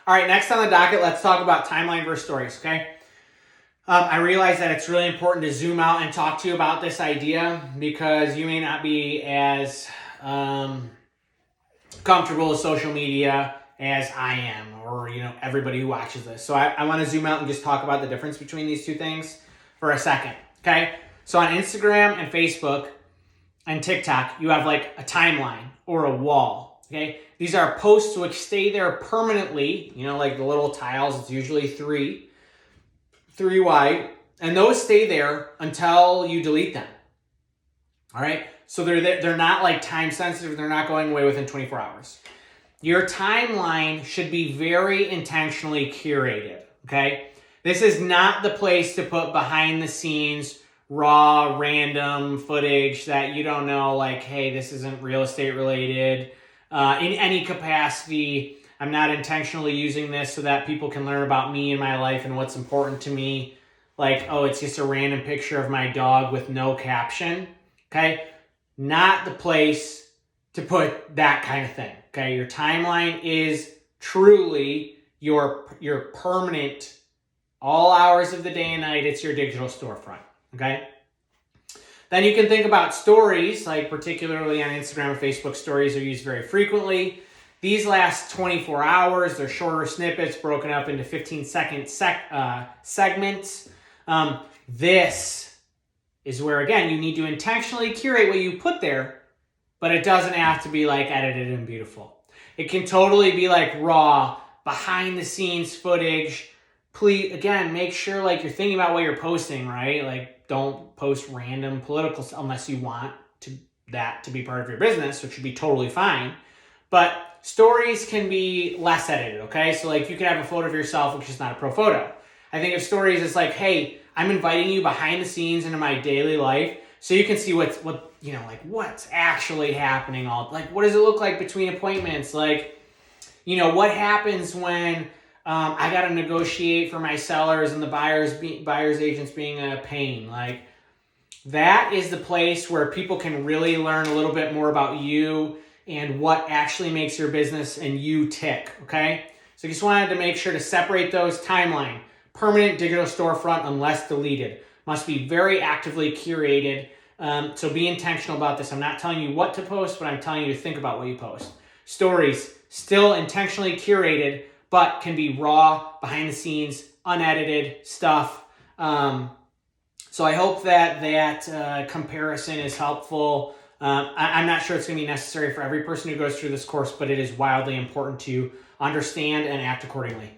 All right, next on the docket, let's talk about timeline versus stories, okay? I realize that it's really important to zoom out and talk to you about this idea because you may not be as comfortable with social media as I am, or everybody who watches this. So I want to zoom out and just talk about the difference between these two things for a second, okay? So on Instagram and Facebook and TikTok, you have like a timeline or a wall, okay? These are posts which stay there permanently, like the little tiles. It's usually three wide, and those stay there until you delete them. All right, so they're not like time sensitive. They're not going away within 24 hours. Your timeline should be very intentionally curated. Okay, this is not the place to put behind the scenes raw random footage that you don't know, like, hey, this isn't real estate related in any capacity. I'm not intentionally using this so that people can learn about me and my life and what's important to me. Like, oh, it's just a random picture of my dog with no caption. Okay? Not the place to put that kind of thing. Okay? Your timeline is truly your permanent, all hours of the day and night. It's your digital storefront. Okay? Then you can think about stories, like particularly on Instagram and Facebook, stories are used very frequently. These last 24 hours. They're shorter snippets broken up into 15-second segments. This is where, again, you need to intentionally curate what you put there, but it doesn't have to be like edited and beautiful. It can totally be like raw, behind the scenes footage. Please, again, make sure like you're thinking about what you're posting, right? Like, don't post random political unless you want that to be part of your business, which should be totally fine. But stories can be less edited, okay? So like you can have a photo of yourself, which is not a pro photo. I think of stories as like, hey, I'm inviting you behind the scenes into my daily life so you can see what's actually happening. Like, what does it look like between appointments? Like, what happens when I got to negotiate for my sellers and the buyer's agents being a pain? Like, that is the place where people can really learn a little bit more about you and what actually makes your business and you tick, okay? So just wanted to make sure to separate those. Timeline, permanent digital storefront unless deleted. Must be very actively curated. So be intentional about this. I'm not telling you what to post, but I'm telling you to think about what you post. Stories, still intentionally curated, but can be raw, behind the scenes, unedited stuff. So I hope that comparison is helpful. I'm not sure it's going to be necessary for every person who goes through this course, but it is wildly important to understand and act accordingly.